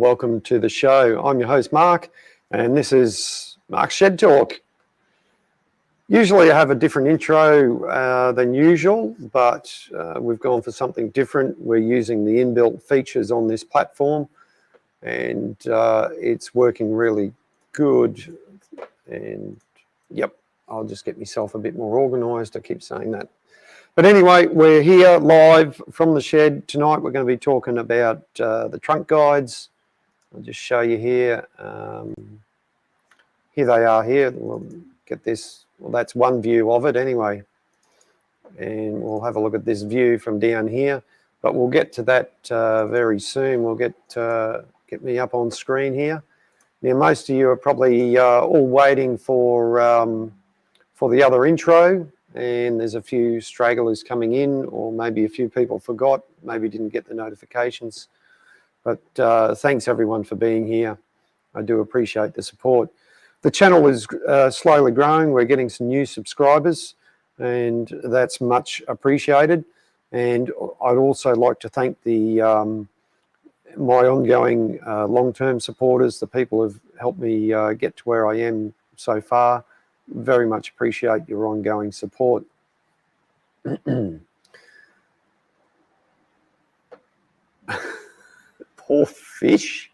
welcome to the show. I'm your host, Mark, and this is Mark's Shed Talk. Usually I have a different intro than usual, but we've gone for something different. We're using the inbuilt features on this platform, and it's working really good. And yep, I'll just get myself a bit more organised. I keep saying that. But anyway, we're here live from the shed. Tonight we're going to be talking about the trunk guides. I'll just show you here. Here they are here. We'll get this. Well, that's one view of it anyway. And we'll have a look at this view from down here. But we'll get to that very soon. We'll get me up on screen here. Now, most of you are probably all waiting for the other intro. And there's a few stragglers coming in, or maybe a few people forgot, maybe didn't get the notifications. But thanks everyone for being here. I do appreciate the support. The channel is slowly growing. We're getting some new subscribers, and that's much appreciated. And I'd also like to thank the my ongoing long-term supporters, the people who've helped me get to where I am so far. Very much appreciate your ongoing support. Poor fish.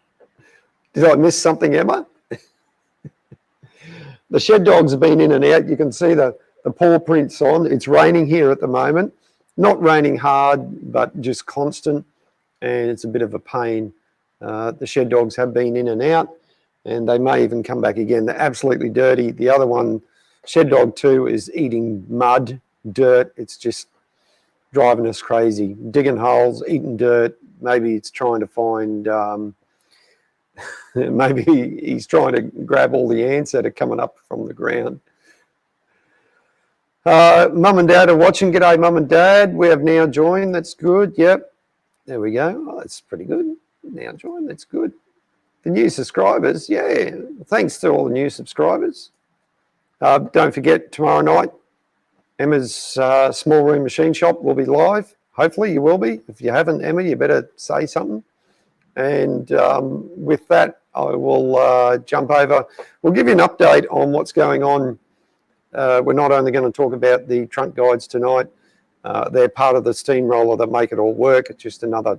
Did I miss something, Emma? The shed dogs have been in and out. You can see the paw prints on. It's raining here at the moment. Not raining hard, but just constant. And it's a bit of a pain. The shed dogs have been in and out, and they may even come back again. They're absolutely dirty. The other one, Shed Dog 2, is eating mud, dirt. It's just driving us crazy. Digging holes, eating dirt. Maybe it's trying to find, maybe he's trying to grab all the ants that are coming up from the ground. Mum and Dad are watching. G'day, Mum and Dad. We have now joined. That's good. Yep. There we go. Oh, that's pretty good. Now joined. That's good. The new subscribers, yeah. Thanks to all the new subscribers. Don't forget, tomorrow night, Emma's Small Room Machine Shop will be live. Hopefully you will be. If you haven't, Emma, you better say something. And with that, I will jump over. We'll give you an update on what's going on. We're not only going to talk about the trunk guides tonight. They're part of the steamroller that make it all work. It's just another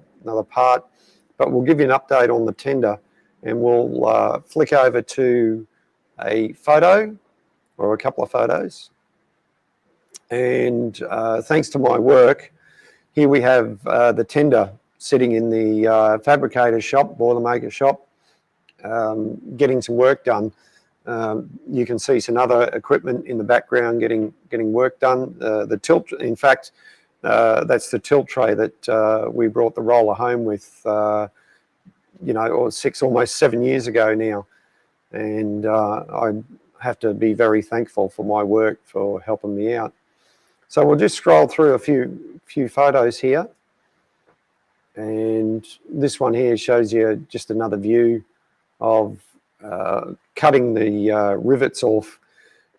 part. But we'll give you an update on the tender. And we'll flick over to a photo or a couple of photos. And thanks to my work, here we have the tender sitting in the fabricator's shop, boilermaker shop, getting some work done. You can see some other equipment in the background getting work done. The tilt, in fact, that's the tilt tray that we brought the roller home with you know, or almost 7 years ago now. And I have to be very thankful for my work for helping me out. So we'll just scroll through a few photos here. And this one here shows you just another view of cutting the rivets off.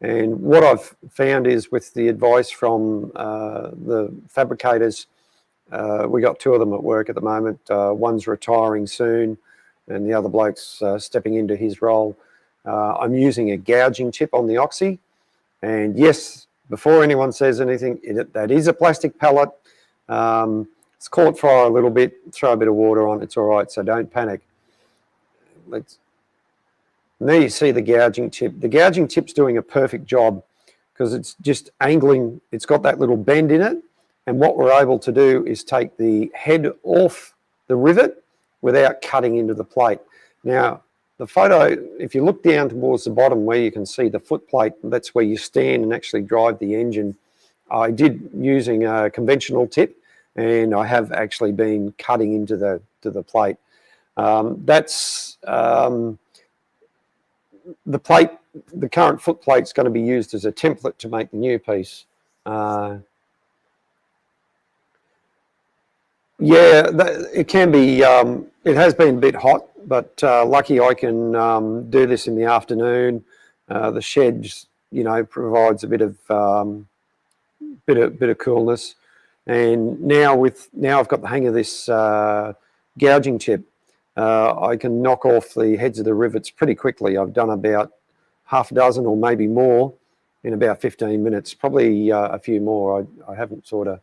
And what I've found is, with the advice from the fabricators, we got two of them at work at the moment. One's retiring soon, and the other bloke's stepping into his role. I'm using a gouging tip on the oxy, and yes, before anyone says anything, that is a plastic pellet. It's caught fire a little bit. Throw a bit of water on. It's all right, so don't panic. There you see the gouging tip. The gouging tip's doing a perfect job because it's just angling. It's got that little bend in it. And what we're able to do is take the head off the rivet without cutting into the plate. Now, the photo, if you look down towards the bottom where you can see the foot plate, that's where you stand and actually drive the engine. I did using a conventional tip, and I have actually been cutting into the plate. That's the plate. The current foot plate is going to be used as a template to make the new piece. Yeah, it can be, it has been a bit hot, but lucky I can do this in the afternoon. The shed, you know, provides a bit of coolness. And now I've got the hang of this gouging tip. I can knock off the heads of the rivets pretty quickly. I've done about half a dozen or maybe more in about 15 minutes, probably a few more. I haven't sort of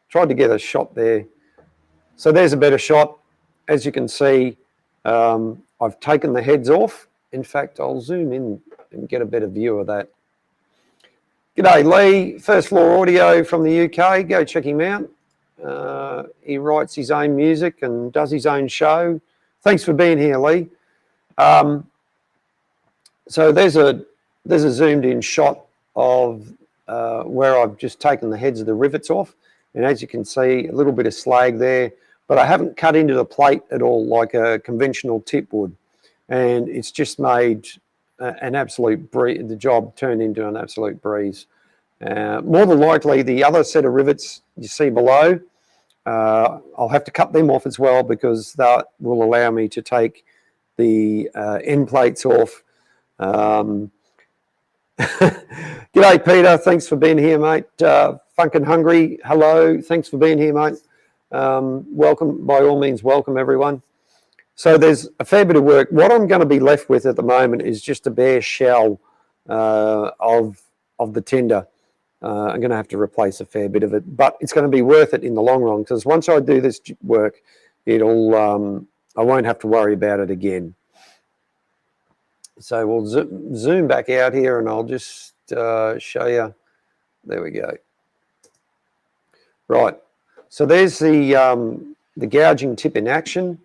tried to get a shot there. So there's a better shot. As you can see, I've taken the heads off. In fact, I'll zoom in and get a better view of that. G'day Lee, First Floor Audio from the UK. Go check him out. He writes his own music and does his own show. Thanks for being here, Lee. So there's a zoomed in shot of where I've just taken the heads of the rivets off. And as you can see, a little bit of slag there, but I haven't cut into the plate at all like a conventional tip would. And it's just made an absolute breeze. The job turned into an absolute breeze. More than likely, the other set of rivets you see below, I'll have to cut them off as well because that will allow me to take the end plates off. G'day Peter, thanks for being here, mate. Funkin' Hungry, hello, thanks for being here, mate. Welcome, by all means, welcome everyone. So there's a fair bit of work. What I'm going to be left with at the moment is just a bare shell of the tinder. I'm going to have to replace a fair bit of it, but it's going to be worth it in the long run because once I do this work, it'll I won't have to worry about it again. So we'll zoom back out here and I'll just show you. There we go. Right. So there's the gouging tip in action.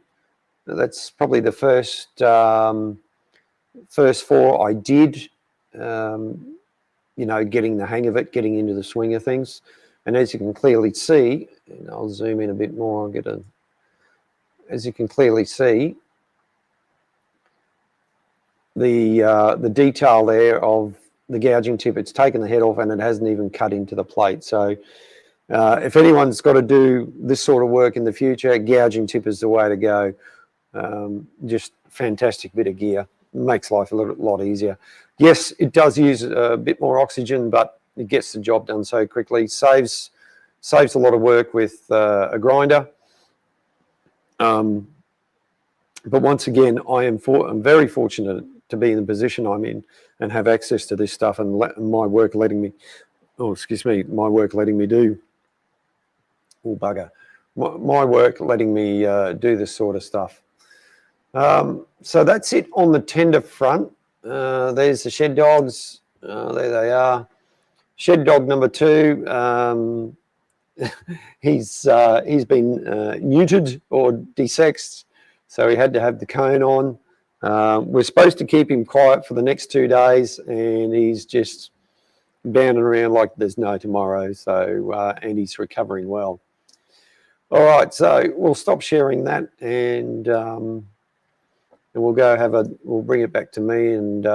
That's probably the first four I did. You know, getting the hang of it, getting into the swing of things. And as you can clearly see, and I'll zoom in a bit more, I'll get a, as you can clearly see, the detail there of the gouging tip, it's taken the head off and it hasn't even cut into the plate. So if anyone's got to do this sort of work in the future, gouging tip is the way to go. Just fantastic bit of gear. Makes life a lot easier. Yes, it does use a bit more oxygen, but it gets the job done so quickly. Saves a lot of work with a grinder. But once again, I'm very fortunate to be in the position I'm in and have access to this stuff and my work letting me, my work letting me do. Oh, bugger. My work letting me do this sort of stuff. So that's it on the tender front. There's the shed dogs. There they are. Shed dog number 2. He's been neutered or desexed, so he had to have the cone on. We're supposed to keep him quiet for the next 2 days, and he's just bounding around like there's no tomorrow. So and he's recovering well. All right, so we'll stop sharing that and we'll go we'll bring it back to me and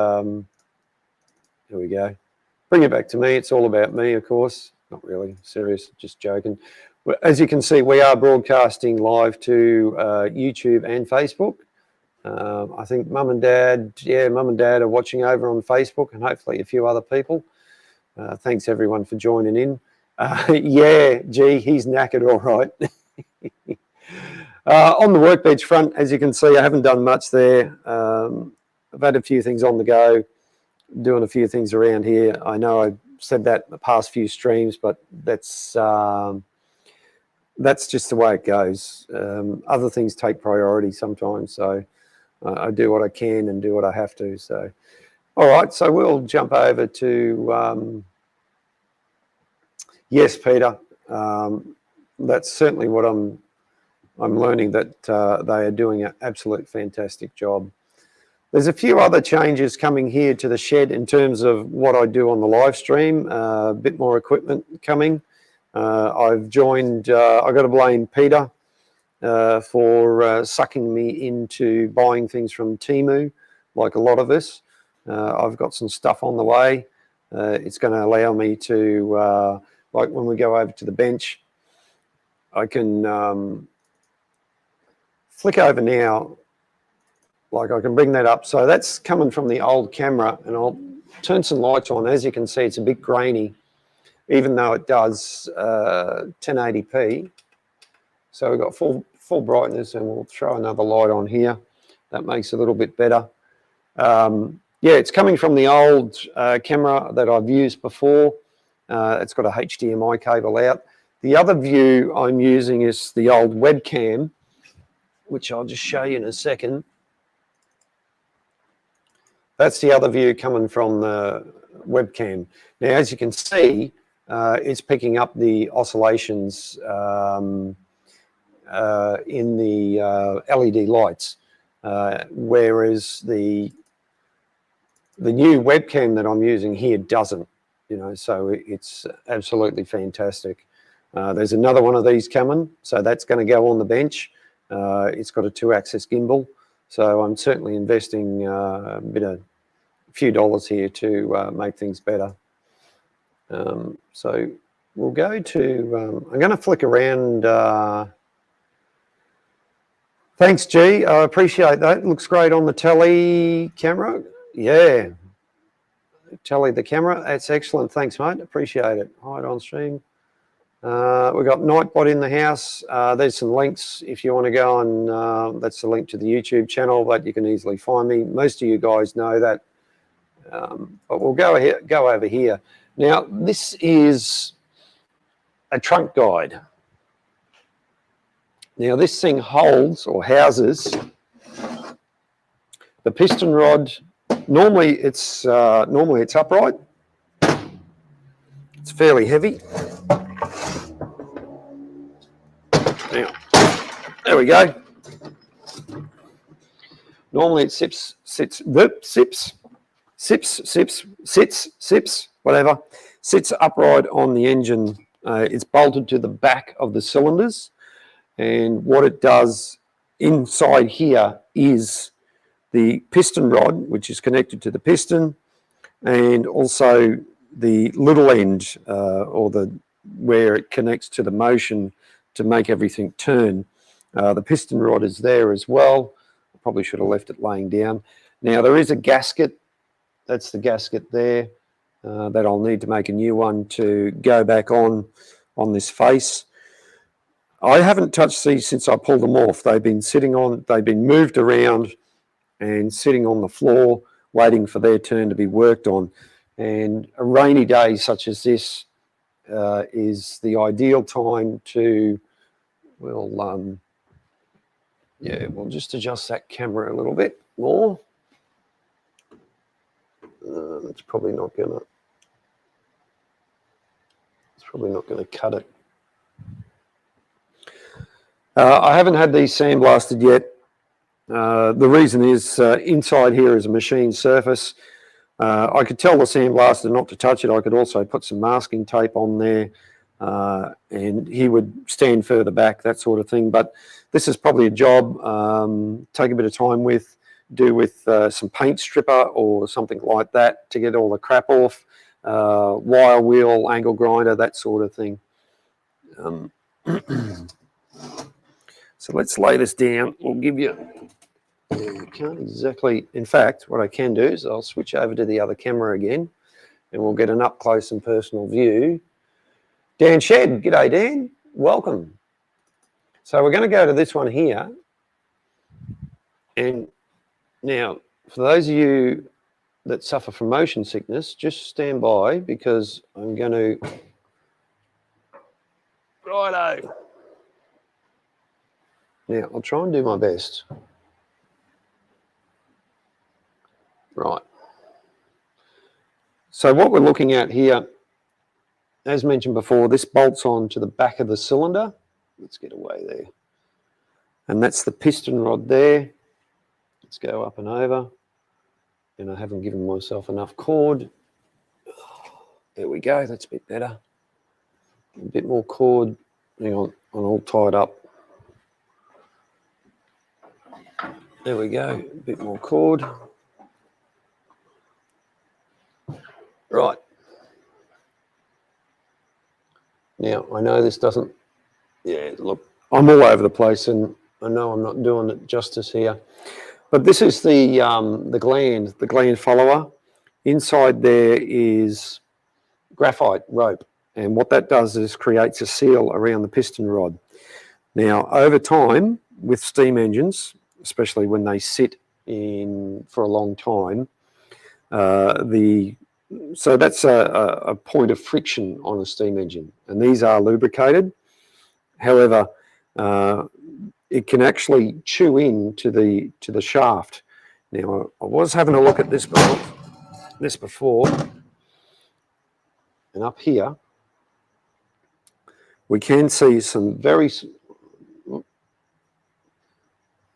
here we go. Bring it back to me. It's all about me, of course. Not really, serious, just joking. As you can see, we are broadcasting live to YouTube and Facebook. I think Mum and Dad are watching over on Facebook and hopefully a few other people. Thanks everyone for joining in. Yeah, gee, he's knackered all right. On the workbench front, as you can see, I haven't done much there. I've had a few things on the go, doing a few things around here. I know I said that in the past few streams, but that's just the way it goes. Other things take priority sometimes, so I do what I can and do what I have to. So, all right, so we'll jump over to yes, Peter. That's certainly what I'm learning, that they are doing an absolute fantastic job. There's a few other changes coming here to the shed in terms of what I do on the live stream. A bit more equipment coming. I've joined, I've got to blame Peter for sucking me into buying things from Temu, like a lot of us. I've got some stuff on the way. It's going to allow me to, like when we go over to the bench, I can flick over now, like I can bring that up. So that's coming from the old camera, and I'll turn some lights on. As you can see, it's a bit grainy, even though it does 1080p. So we've got full brightness, and we'll throw another light on here. That makes it a little bit better. Yeah, it's coming from the old camera that I've used before. It's got a HDMI cable out. The other view I'm using is the old webcam, which I'll just show you in a second. That's the other view coming from the webcam. Now, as you can see, it's picking up the oscillations in the LED lights, whereas the new webcam that I'm using here doesn't, you know, so it's absolutely fantastic. There's another one of these coming, so that's going to go on the bench. It's got a 2-axis gimbal, so I'm certainly investing a few dollars here to make things better. So we'll go to, I'm going to flick around. Thanks, G. I appreciate that. Looks great on the telly camera. Yeah. Telly the camera. That's excellent. Thanks, mate. Appreciate it. Hide on stream. We've got Nightbot in the house. There's some links if you want to go on. That's the link to the YouTube channel, but you can easily find me. Most of you guys know that. But we'll go over here. Now, this is a trunk guide. Now, this thing holds or houses the piston rod. Normally it's upright. It's fairly heavy. Now, there we go. Normally it sits, whatever. Sits upright on the engine. It's bolted to the back of the cylinders. And what it does inside here is the piston rod, which is connected to the piston, and also the little end, or where it connects to the motion to make everything turn. The piston rod is there as well. I probably should have left it laying down. Now, there is a gasket. That's the gasket there that I'll need to make a new one to go back on this face. I haven't touched these since I pulled them off. They've been moved around and sitting on the floor waiting for their turn to be worked on. And a rainy day such as this is the ideal time to, we'll just adjust that camera a little bit more. It's probably not gonna cut it. I haven't had these sandblasted yet. The reason is inside here is a machine surface. I could tell the sandblaster not to touch it. I could also put some masking tape on there and he would stand further back, that sort of thing. But this is probably a job, take a bit of time with, do with some paint stripper or something like that to get all the crap off, wire wheel, angle grinder, that sort of thing. So let's lay this down. We'll give you, can't exactly, in fact, what I can do is I'll switch over to the other camera again and we'll get an up close and personal view. Dan Shed, g'day Dan, welcome. So we're going to go to this one here. And now, for those of you that suffer from motion sickness, just stand by because I'm going to, righto. Now, I'll try and do my best. Right. So what we're looking at here, as mentioned before, this bolts on to the back of the cylinder. Let's get away there. And that's the piston rod there. Let's go up and over. And I haven't given myself enough cord. There we go, that's a bit better. A bit more cord. Hang on, I'm all tied up. There we go, a bit more cord. Right. Now, I know this doesn't, yeah, look, I'm all over the place and I know I'm not doing it justice here. But this is the gland follower. Inside there is graphite rope. And what that does is creates a seal around the piston rod. Now, over time, with steam engines, especially when they sit in for a long time, so that's a point of friction on a steam engine, and these are lubricated. However, it can actually chew into the shaft. Now, I was having a look at this before, and up here we can see some very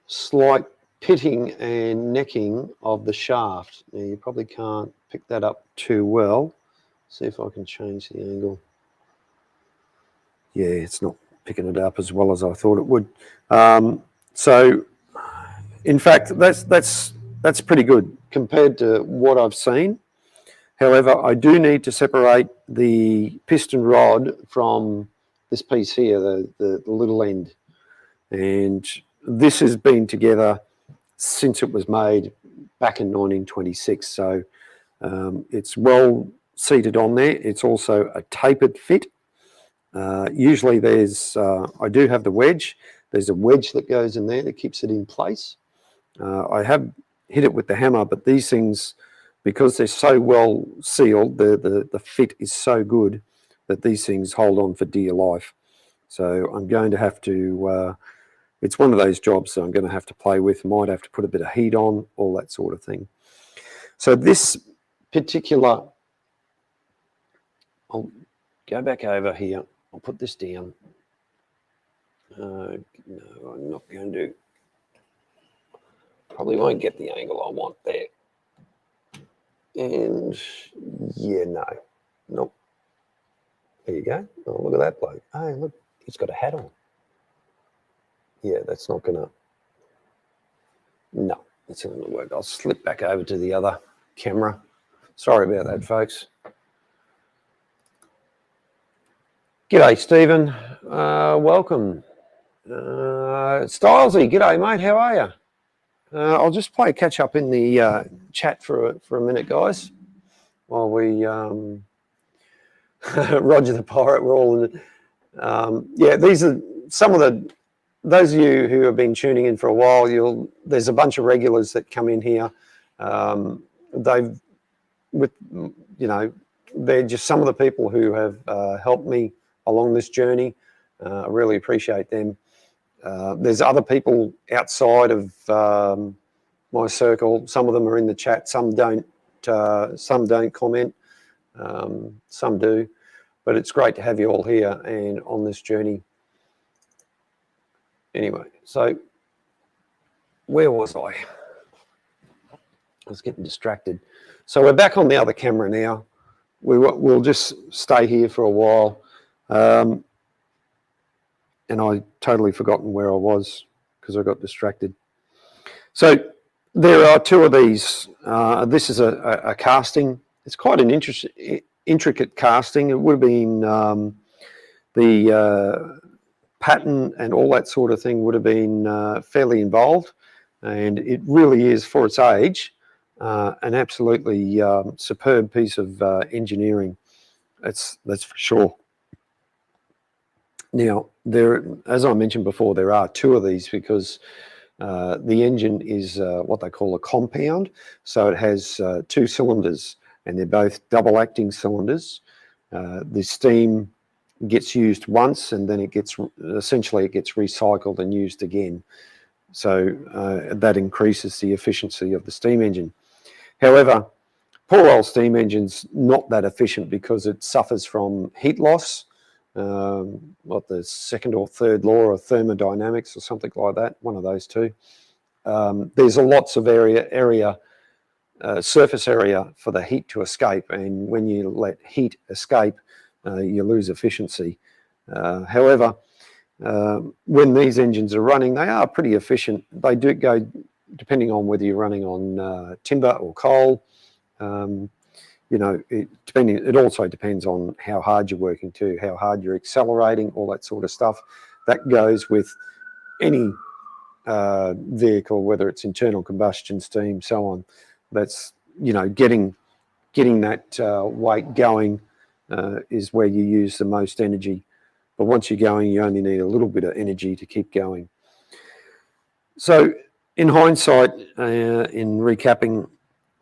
slight pitting and necking of the shaft. Now, you probably can't pick that up too well. See if I can change the angle. Yeah, it's not picking it up as well as I thought it would. So, in fact, that's pretty good compared to what I've seen. However, I do need to separate the piston rod from this piece here, the little end. And this has been together since it was made back in 1926. So it's well seated on there. It's also a tapered fit. Usually I do have the wedge. There's a wedge that goes in there that keeps it in place. I have hit it with the hammer, but these things, because they're so well sealed, the fit is so good that these things hold on for dear life. So I'm going to have to, it's one of those jobs that I'm going to have to play with, might have to put a bit of heat on, all that sort of thing. So this particular, I'll go back over here, I'll put this down. No, I'm not going to, probably won't get the angle I want there. And yeah, nope. There you go. Oh, look at that bloke. Hey, look, he's got a hat on. Yeah, that's not gonna, no, it's not gonna work. I'll slip back over to the other camera. Sorry about that, folks. G'day, Stephen. Welcome. Stylesy, g'day, mate. How are you? I'll just play catch up in the chat for a minute, guys, while we Roger the Pirate. We're all in it. Yeah, these are some of those of you who have been tuning in for a while. There's a bunch of regulars that come in here. They're just some of the people who have helped me along this journey. I really appreciate them. There's other people outside of my circle. Some of them are in the chat. Some don't comment. Some do. But it's great to have you all here and on this journey. Anyway, so where was I? I was getting distracted. So we're back on the other camera now. We'll just stay here for a while. And I totally forgotten where I was because I got distracted. So there are two of these. This is a casting. It's quite an intricate casting. It would have been the pattern and all that sort of thing would have been fairly involved. And it really is, for its age, an absolutely superb piece of engineering. That's for sure. Now, as I mentioned before, there are two of these because the engine is what they call a compound. So it has two cylinders, and they're both double-acting cylinders. The steam gets used once, and then it gets recycled and used again. So that increases the efficiency of the steam engine. However, poor old steam engine's not that efficient because it suffers from heat loss. The second or third law of thermodynamics or something like that, one of those two. There's lots of surface area for the heat to escape, and when you let heat escape, you lose efficiency. However, when these engines are running, they are pretty efficient. They do go, depending on whether you're running on timber or coal. It also depends on how hard you're working too, how hard you're accelerating, all that sort of stuff. That goes with any vehicle, whether it's internal combustion, steam, so on. That's, getting that weight going is where you use the most energy. but once you're going, you only need a little bit of energy to keep going. So in hindsight, in recapping,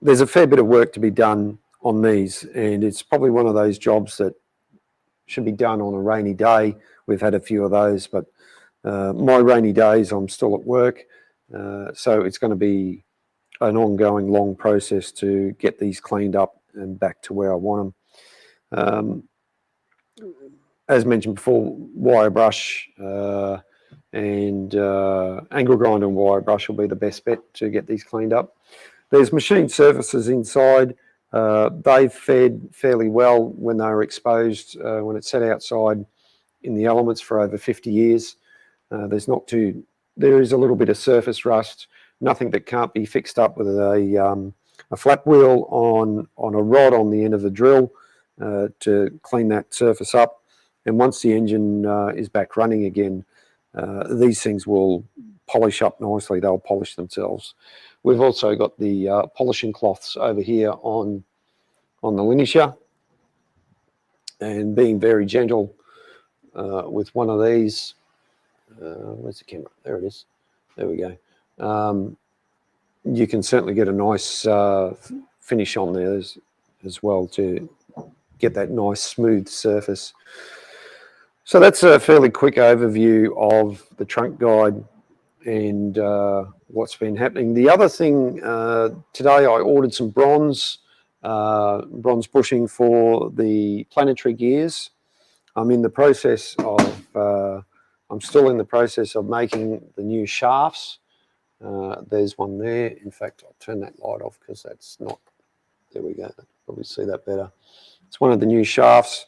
there's a fair bit of work to be done on these, and it's probably one of those jobs that should be done on a rainy day. We've had a few of those, but my rainy days, I'm still at work, so it's going to be an ongoing long process to get these cleaned up and back to where I want them. As mentioned before, wire brush and angle grinder and wire brush will be the best bet to get these cleaned up. There's machine surfaces inside. They've fed fairly well when they were exposed, when it's set outside in the elements for over 50 years. There is a little bit of surface rust, nothing that can't be fixed up with a flat wheel on a rod on the end of the drill to clean that surface up. And once the engine is back running again, these things will polish up nicely. They'll polish themselves. We've also got the polishing cloths over here on the linisher, and being very gentle with one of these. Where's the camera? There it is. There we go. You can certainly get a nice finish on there as well to get that nice smooth surface. So that's a fairly quick overview of the trunk guide and what's been happening. The other thing, today I ordered some bronze bushing for the planetary gears. I'm still in the process of making the new shafts. There's one there. In fact, I'll turn that light off because that's not, there we go. Probably see that better. It's one of the new shafts.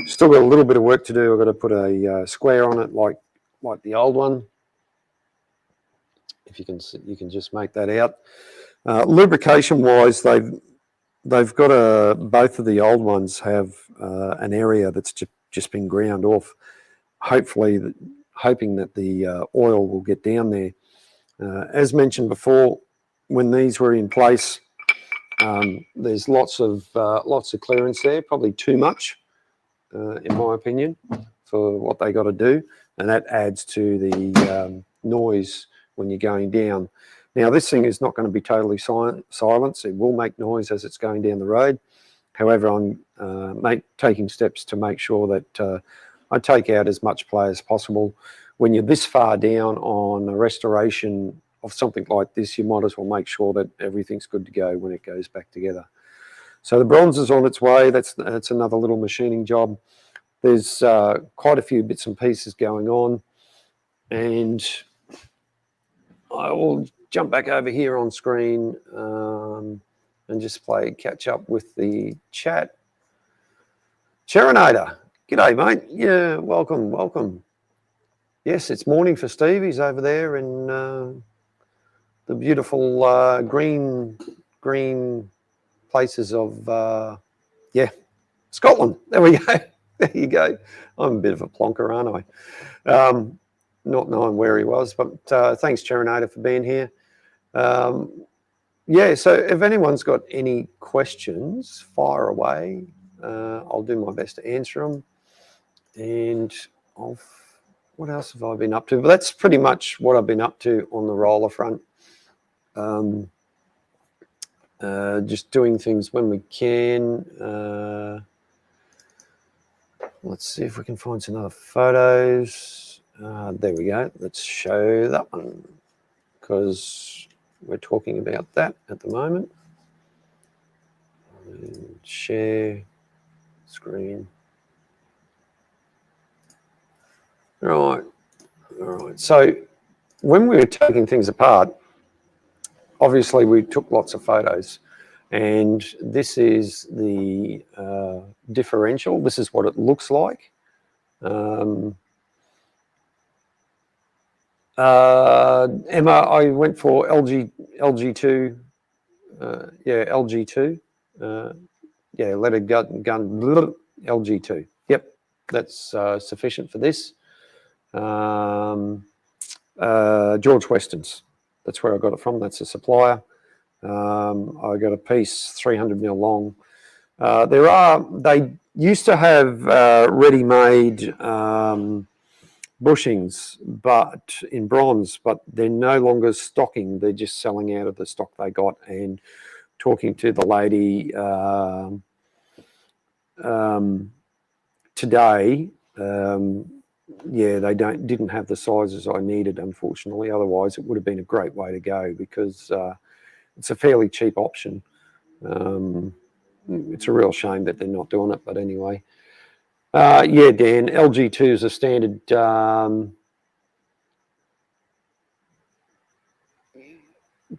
Still got a little bit of work to do. I've got to put a square on it like the old one. If you can just make that out. Lubrication wise, they've got both of the old ones have an area that's just been ground off. Hoping that the oil will get down there. As mentioned before, when these were in place, there's lots of clearance there, probably too much, in my opinion, for what they got to do, and that adds to the noise when you're going down. Now, this thing is not going to be totally silenced. It will make noise as it's going down the road. However, I'm taking steps to make sure that I take out as much play as possible. When you're this far down on a restoration of something like this, you might as well make sure that everything's good to go when it goes back together. So the bronze is on its way. That's another little machining job. There's quite a few bits and pieces going on, and I will jump back over here on screen and just catch up with the chat. Cherinator, g'day mate. Yeah, welcome. Yes, it's morning for Steve. He's over there in the beautiful green places of Scotland. There we go. There you go. I'm a bit of a plonker, aren't I? Not knowing where he was, but thanks, Cherinator, for being here. So if anyone's got any questions, fire away. I'll do my best to answer them. And what else have I been up to? But that's pretty much what I've been up to on the roller front. Just doing things when we can. Let's see if we can find some other photos. There we go. Let's show that one because we're talking about that at the moment. And share screen. All right. So when we were taking things apart, obviously we took lots of photos, and this is the differential. This is what it looks like. Emma, I went for LG2. LG2. Let it gun LG2. Yep, that's sufficient for this. George Weston's. That's where I got it from. That's a supplier. I got a piece 300 mil long. used to have ready-made bushings, but in bronze, but they're no longer stocking. They're just selling out of the stock they got. And talking to the lady today, yeah, they didn't have the sizes I needed, unfortunately. Otherwise, it would have been a great way to go, because it's a fairly cheap option. It's a real shame that they're not doing it, but anyway. Yeah, Dan, LG2 is a standard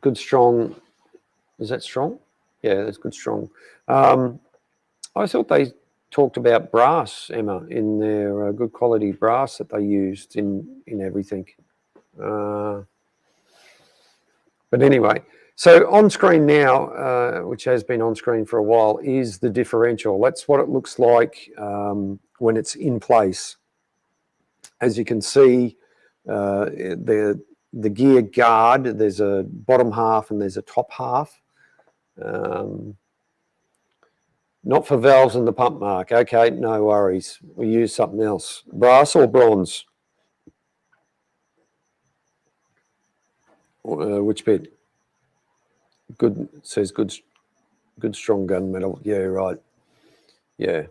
good strong. Is that strong? Yeah, that's good strong. I thought they talked about brass, Emma, in their good quality brass that they used in everything. But anyway, so on screen now, which has been on screen for a while, is the differential. That's what it looks like when it's in place. As you can see, the gear guard, there's a bottom half and there's a top half. Not for valves in the pump, Mark. Okay, no worries. We use something else. Brass or bronze? Which bit? Good, says good strong gunmetal. Yeah, right. Yeah.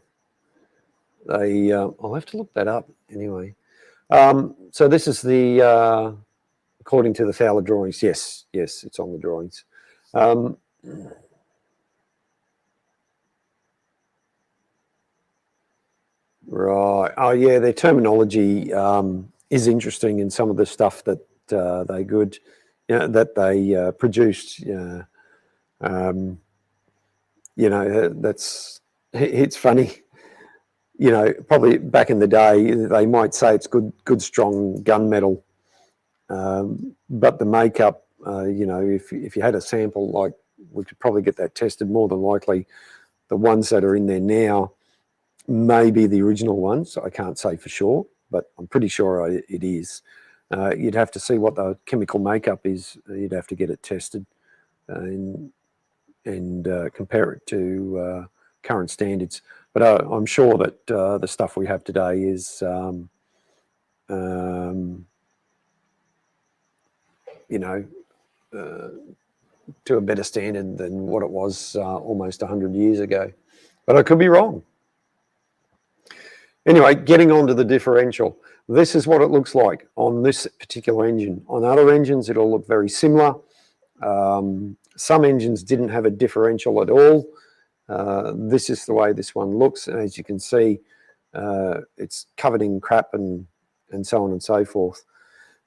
They, I'll have to look that up anyway. So this is the, according to the Fowler drawings. Yes, it's on the drawings. Right. Oh, yeah. Their terminology is interesting in some of the stuff that they that they produced. That's it's funny. Probably back in the day, they might say it's good strong gunmetal, but the makeup, if you had a sample, like, we could probably get that tested. More than likely, the ones that are in there now may be the original ones. I can't say for sure, but I'm pretty sure it is. You'd have to see what the chemical makeup is. You'd have to get it tested and compare it to current standards. But I'm sure that the stuff we have today is, to a better standard than what it was almost 100 years ago. But I could be wrong. Anyway, getting on to the differential. This is what it looks like on this particular engine. On other engines, it'll look very similar. Some engines didn't have a differential at all. This is the way this one looks. And as you can see, it's covered in crap and so on and so forth.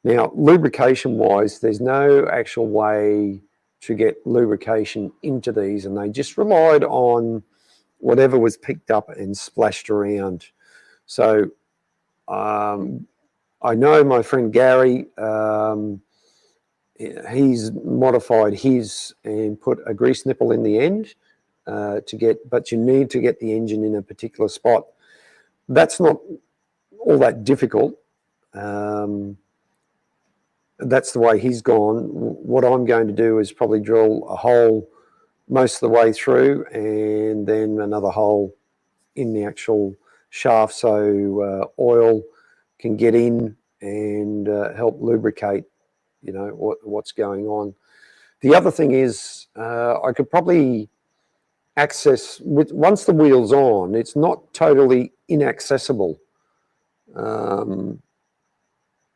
Now, lubrication-wise, there's no actual way to get lubrication into these, and they just relied on whatever was picked up and splashed around. So I know my friend Gary, he's modified his and put a grease nipple in the end but you need to get the engine in a particular spot. That's not all that difficult. That's the way he's gone. What I'm going to do is probably drill a hole most of the way through, and then another hole in the actual shaft so oil can get in and help lubricate, what's going on. The other thing is I could probably access, once the wheel's on, it's not totally inaccessible.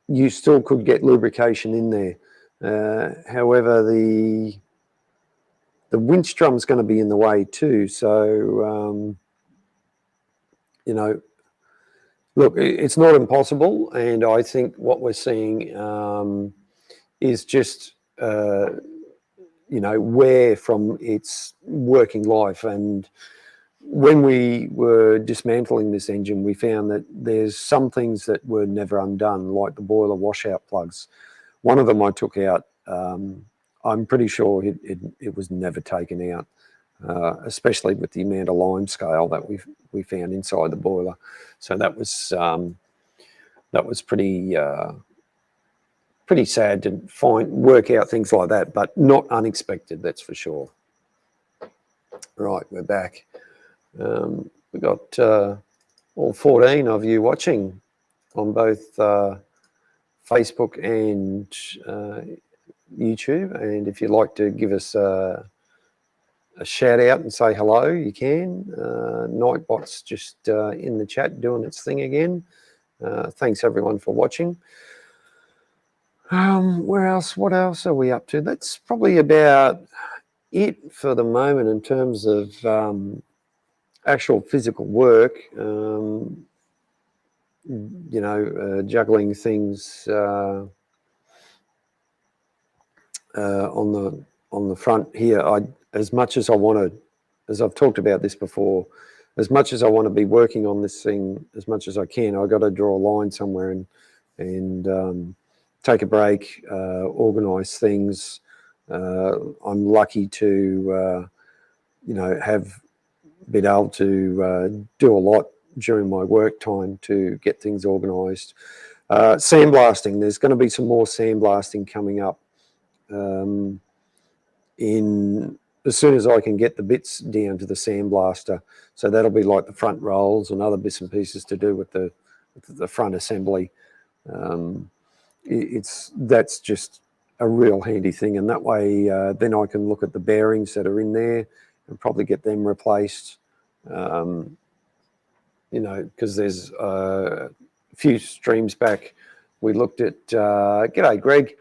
You still could get lubrication in there. However, the winch drum's going to be in the way too. So, look, it's not impossible. And I think what we're seeing is just, wear from its working life. And when we were dismantling this engine, we found that there's some things that were never undone, like the boiler washout plugs. One of them I took out. I'm pretty sure it was never taken out, especially with the amount of lime scale that we found inside the boiler. So that was pretty sad to work out things like that, but not unexpected, that's for sure. Right, we're back. We've got all 14 of you watching on both Facebook and YouTube. And if you'd like to give us a shout out and say hello, you can. Nightbot's just in the chat doing its thing again. Thanks everyone for watching. Where else? What else are we up to? That's probably about it for the moment in terms of actual physical work. You know, juggling things on the front here. As much as I want to, as I've talked about this before, as much as I want to be working on this thing as much as I can, I've got to draw a line somewhere and take a break, organise things. I'm lucky to, you know, have been able to do a lot during my work time to get things organised. Sandblasting, there's going to be some more sandblasting coming up as soon as I can get the bits down to the sandblaster. So that'll be like the front rolls and other bits and pieces to do with the front assembly. That's just a real handy thing, and that way then I can look at the bearings that are in there and probably get them replaced. You know, because there's a few streams back we looked at, g'day Greg,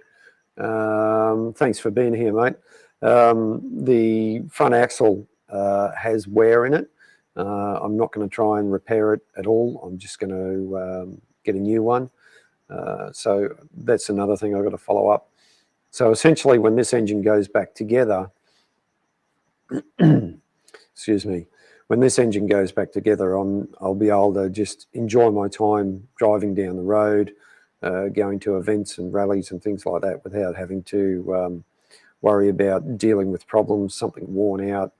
thanks for being here, mate. The front axle has wear in it. I'm not going to try and repair it at all. I'm just going to get a new one. So that's another thing I've got to follow up. So essentially when this engine goes back together, excuse me, when this engine goes back together, I'll be able to just enjoy my time driving down the road, going to events and rallies and things like that without having to worry about dealing with problems, something worn out,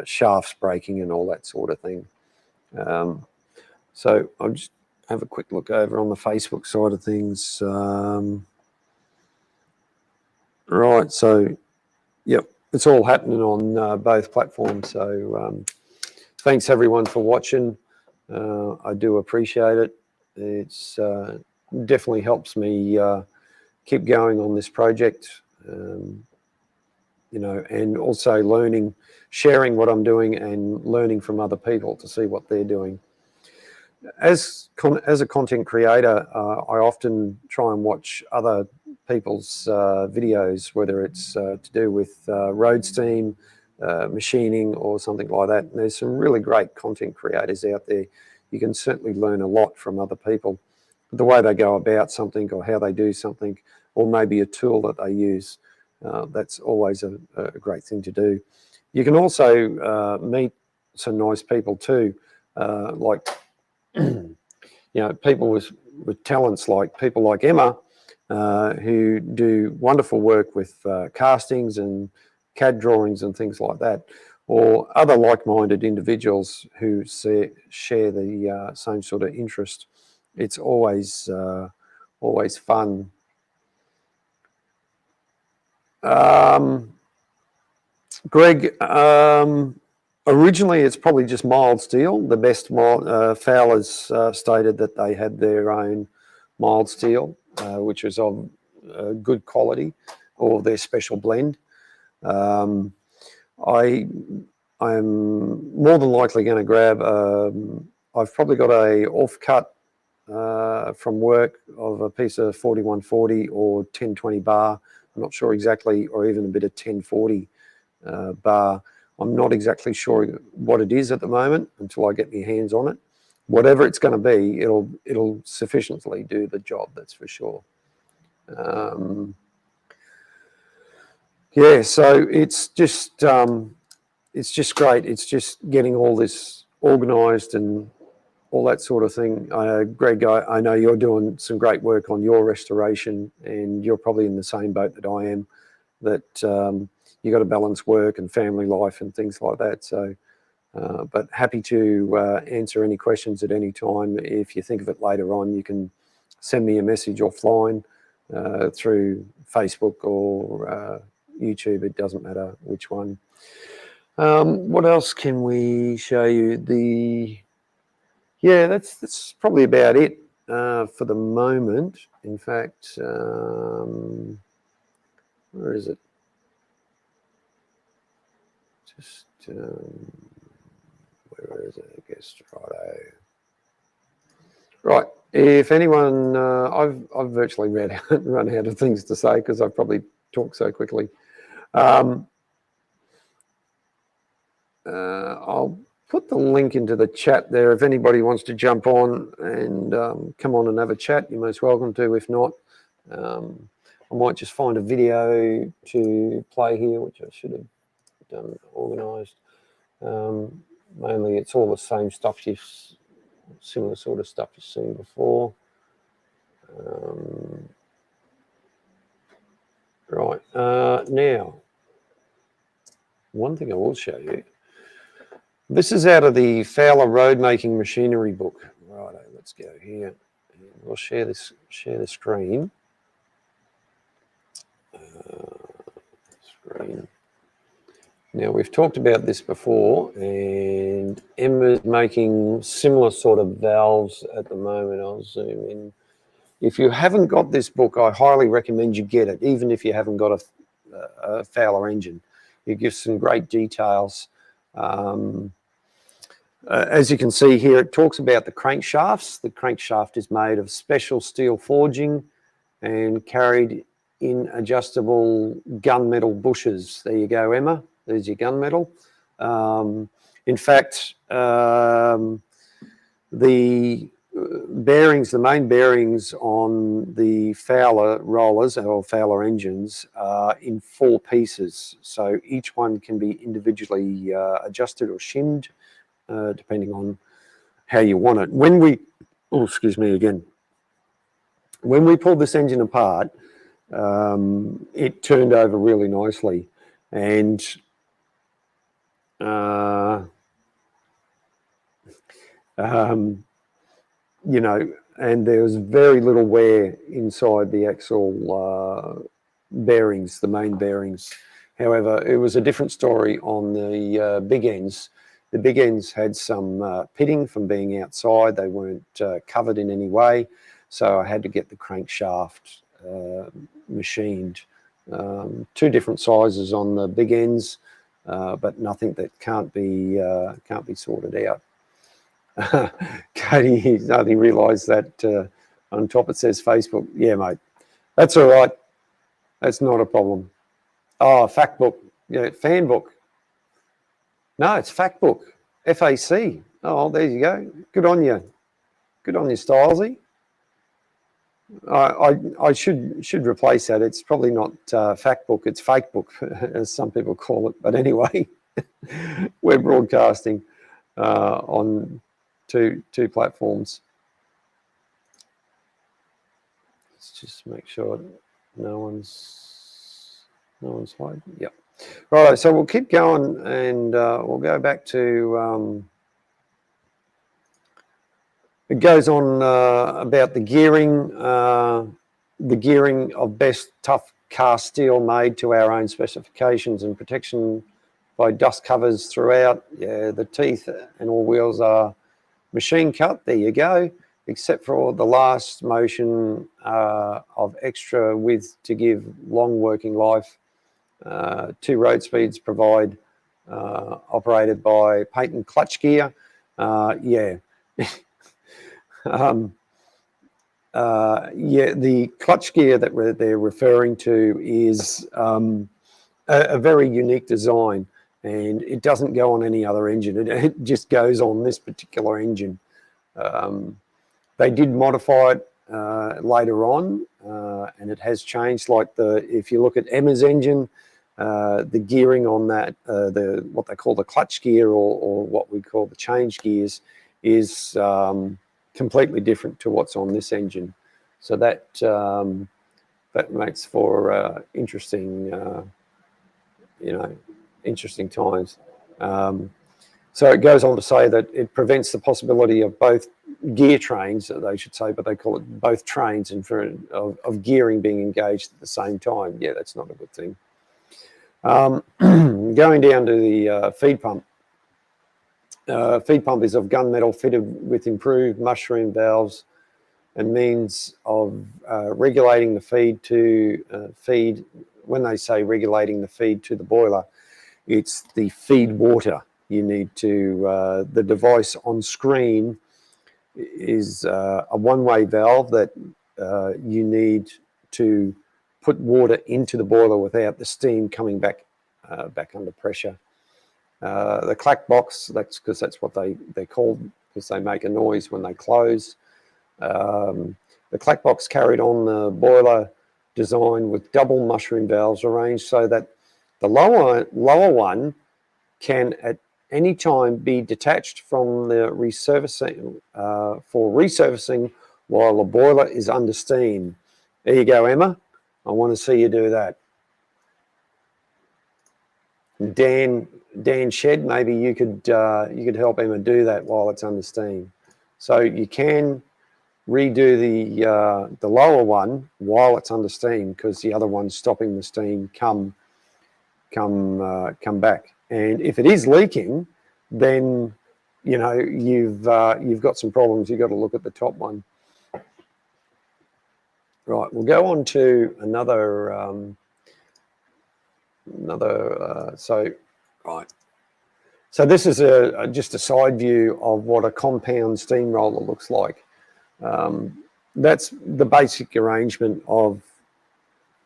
shafts breaking and all that sort of thing. So I'll just have a quick look over on the Facebook side of things. Right, so yep, it's all happening on both platforms. So thanks everyone for watching. I do appreciate it. It's definitely helps me keep going on this project. You know, and also learning, sharing what I'm doing and learning from other people to see what they're doing. As a content creator, I often try and watch other people's videos, whether it's to do with road steam, machining or something like that. And there's some really great content creators out there. You can certainly learn a lot from other people. The way they go about something or how they do something, or maybe a tool that they use. That's always a great thing to do. You can also meet some nice people too, like you know, people with talents, like people like Emma, who do wonderful work with castings and CAD drawings and things like that, or other like-minded individuals who share the same sort of interest. It's always fun. Greg, originally it's probably just mild steel. The best Fowler's stated that they had their own mild steel, which was of good quality, or their special blend. I am more than likely going to grab, I've probably got a off-cut from work of a piece of 4140 or 1020 bar. I'm not sure exactly, or even a bit of 1040 bar. I'm not exactly sure what it is at the moment until I get my hands on it. Whatever it's going to be, it'll sufficiently do the job, that's for sure. Yeah, so it's just great. It's just getting all this organised and all that sort of thing. Greg, I know you're doing some great work on your restoration, and you're probably in the same boat that I am, that you got to balance work and family life and things like that. So, but happy to answer any questions at any time. If you think of it later on, you can send me a message offline through Facebook or YouTube. It doesn't matter which one. What else can we show you? Yeah, that's probably about it for the moment. In fact, where is it? Just where is it? I guess righto. Right. If anyone, I've virtually run out of things to say because I probably talk so quickly. I'll put the link into the chat there. If anybody wants to jump on and come on and have a chat, you're most welcome to. If not, I might just find a video to play here, which I should have done organised. Mainly, it's all the same stuff, similar sort of stuff you've seen before. Right, now, one thing I will show you. This is out of the Fowler Road Making Machinery book. Righto, let's go here. We'll share the screen. Now, we've talked about this before, and Emma's making similar sort of valves at the moment. I'll zoom in. If you haven't got this book, I highly recommend you get it, even if you haven't got a Fowler engine. It gives some great details. As you can see here, it talks about the crankshafts. The crankshaft is made of special steel forging and carried in adjustable gunmetal bushes. There you go, Emma. There's your gunmetal. In fact, the bearings, the main bearings on the Fowler rollers or Fowler engines are in 4 pieces. So each one can be individually adjusted or shimmed, depending on how you want it. When we, oh, excuse me again. When we pulled this engine apart, it turned over really nicely. And you know, and there was very little wear inside the actual bearings, the main bearings. However, it was a different story on the big ends. The big ends had some pitting from being outside. They weren't covered in any way. So I had to get the crankshaft machined. 2 different sizes on the big ends, but nothing that can't be sorted out. Katie, I only realised that on top it says Facebook. Yeah, mate, that's all right. That's not a problem. Oh, fact book. Yeah, fan book. No, it's fact book. FAC. Oh, there you go. Good on you. Good on you, Stylesy. I should replace that. It's probably not fact book. It's fake book, as some people call it. But anyway, we're broadcasting on two platforms. Let's just make sure no one's hiding. Yep. Right. So we'll keep going, and we'll go back to. It goes on about the gearing of best tough cast steel made to our own specifications and protection by dust covers throughout. Yeah, the teeth and all wheels are machine cut. There you go, except for the last motion of extra width to give long working life. 2 road speeds provide operated by patent clutch gear. Yeah. Yeah, the clutch gear that they're referring to is a very unique design, and it doesn't go on any other engine. It just goes on this particular engine. They did modify it later on, and it has changed. Like if you look at Emma's engine, the gearing on that, what they call the clutch gear or what we call the change gears, is completely different to what's on this engine. So that makes for interesting, interesting times. So it goes on to say that it prevents the possibility of both gear trains, they should say, but they call it both trains, and of gearing being engaged at the same time. Yeah, that's not a good thing. Going down to the feed pump. Feed pump is of gunmetal fitted with improved mushroom valves and means of regulating the feed to feed. When they say regulating the feed to the boiler, it's the feed water. You need to, the device on screen is a one-way valve that you need to put water into the boiler without the steam coming back under pressure. The clack box, that's because that's what they're called, because they make a noise when they close. The clack box carried on the boiler design with double mushroom valves arranged so that the lower one can at any time be detached from the resurfacing for resurfacing while the boiler is under steam. There you go, Emma. I want to see you do that. Dan Shed, maybe you could help Emma do that while it's under steam. So you can redo the lower one while it's under steam because the other one's stopping the steam come back. And if it is leaking, then you know you've got some problems. You've got to look at the top one. Right, we'll go on to another So this is just a side view of what a compound steamroller looks like. That's the basic arrangement of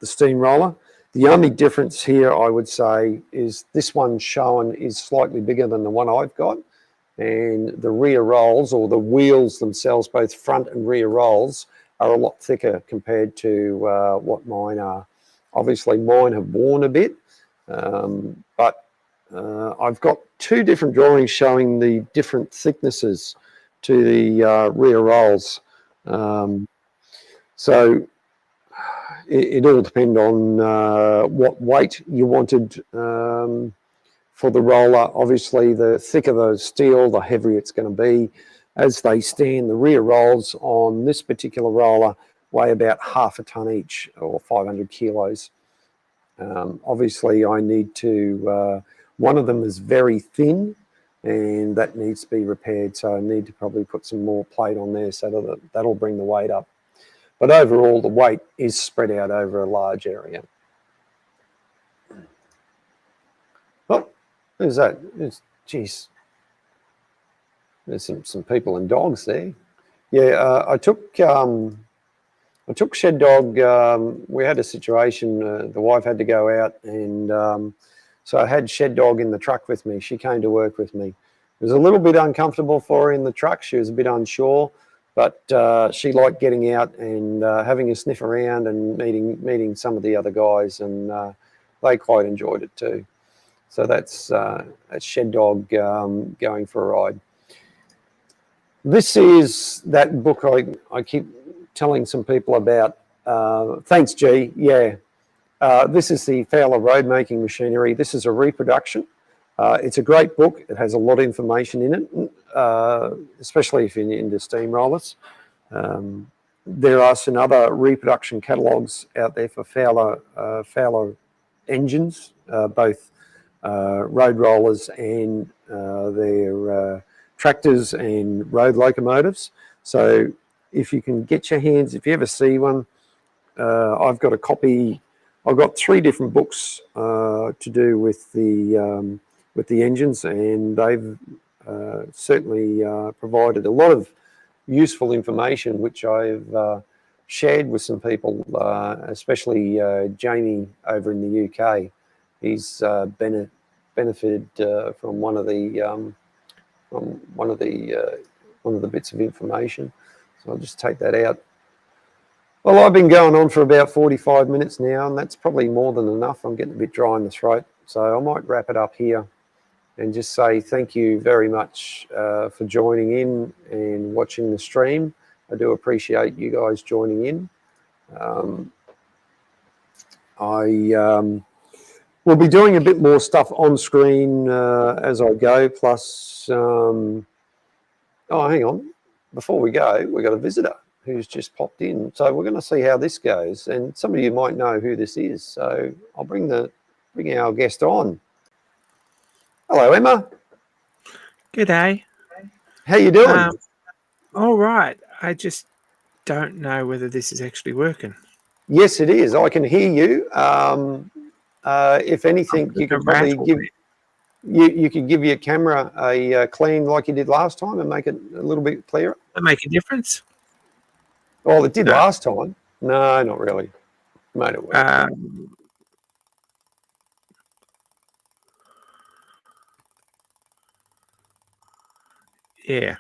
the steamroller. The only difference here, I would say, is this one shown is slightly bigger than the one I've got, and the rear rolls, or the wheels themselves, both front and rear rolls, are a lot thicker compared to what mine are. Obviously, mine have worn a bit, but I've got two different drawings showing the different thicknesses to the rear rolls. So it all depends on what weight you wanted for the roller. Obviously, the thicker the steel, the heavier it's going to be. As they stand, the rear rolls on this particular roller weigh about half a ton each, or 500 kilos. Obviously, I need to, one of them is very thin, and that needs to be repaired, so I need to probably put some more plate on there so that that'll bring the weight up. But overall, the weight is spread out over a large area. Oh, who's that? Geez. There's some people and dogs there. Yeah, I took Shed Dog. We had a situation. The wife had to go out, and so I had Shed Dog in the truck with me. She came to work with me. It was a little bit uncomfortable for her in the truck. She was a bit unsure, but she liked getting out and having a sniff around and meeting some of the other guys, and they quite enjoyed it too. So that's Shed Dog going for a ride. This is that book I keep telling some people about. Thanks, G. Yeah. This is the Fowler Road Making Machinery. This is a reproduction. It's a great book. It has a lot of information in it, especially if you're into steamrollers. There are some other reproduction catalogues out there for Fowler engines, both road rollers and their tractors and road locomotives. So if you can get your hands, if you ever see one, I've got a copy. I've got 3 different books to do with the engines, and they've certainly provided a lot of useful information, which I've shared with some people, especially Jamie over in the UK. He's benefited from one of the bits of information. So I'll just take that out. Well, I've been going on for about 45 minutes now, and that's probably more than enough. I'm getting a bit dry in the throat, so I might wrap it up here and just say thank you very much for joining in and watching the stream. I do appreciate you guys joining in. We'll be doing a bit more stuff on screen as I go, plus, oh, hang on. Before we go, we've got a visitor who's just popped in. So we're going to see how this goes. And some of you might know who this is. So I'll bring the bring our guest on. Hello, Emma. G'day. How you doing? All right. I just don't know whether this is actually working. Yes, it is. I can hear you. If anything, you could probably give you could give your camera a clean like you did last time and make it a little bit clearer. That make a difference? Well, it did No. last time. No, not really. Made it work. Yeah.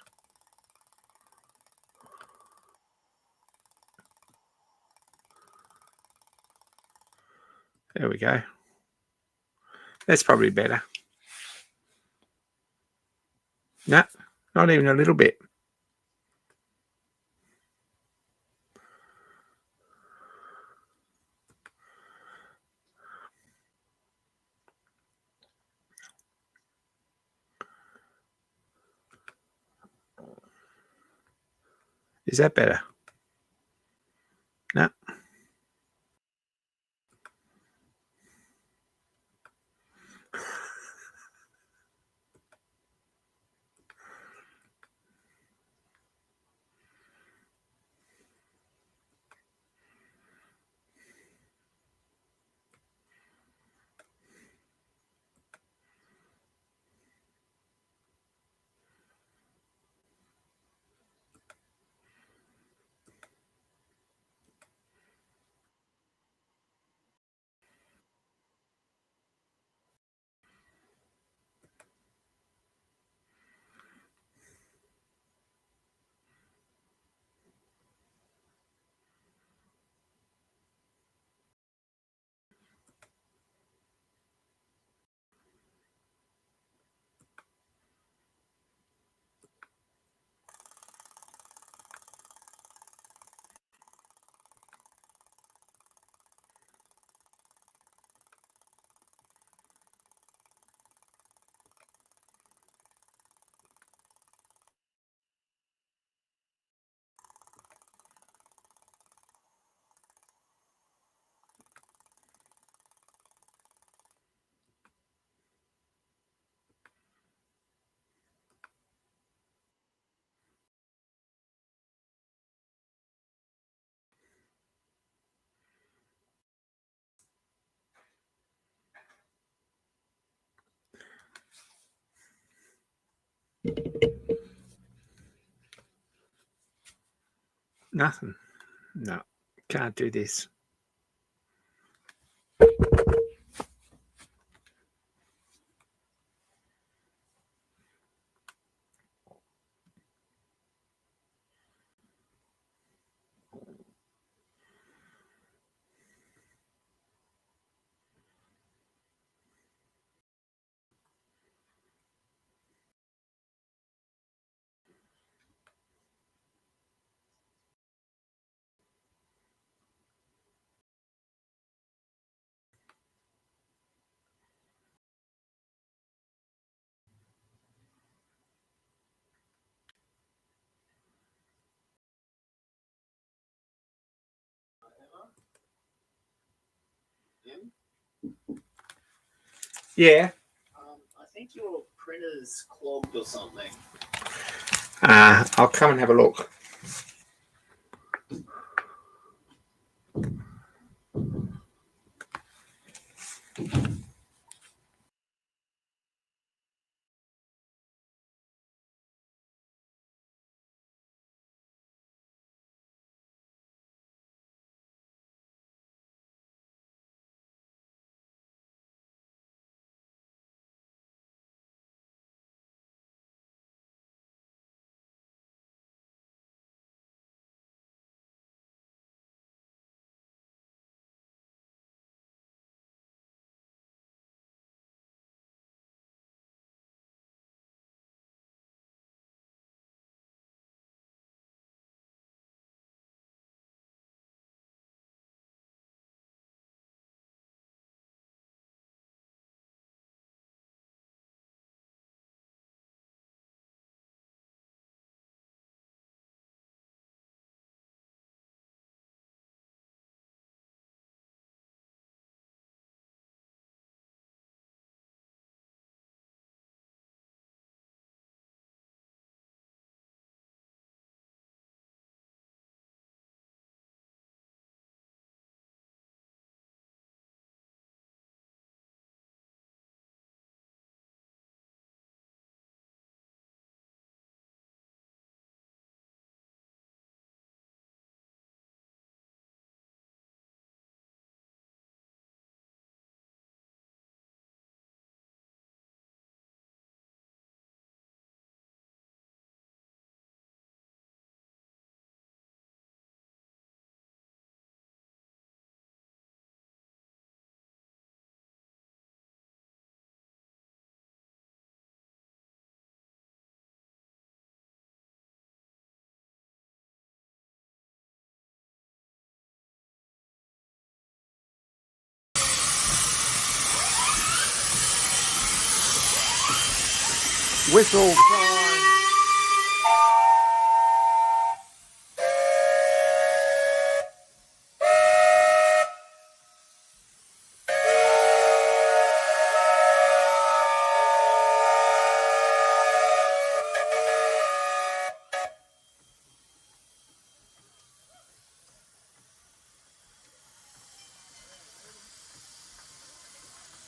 There we go. That's probably better. No, not even a little bit. Is that better? No. Nothing. No. Can't do this. Yeah. I think your printer's clogged or something. I'll come and have a look. Whistle time.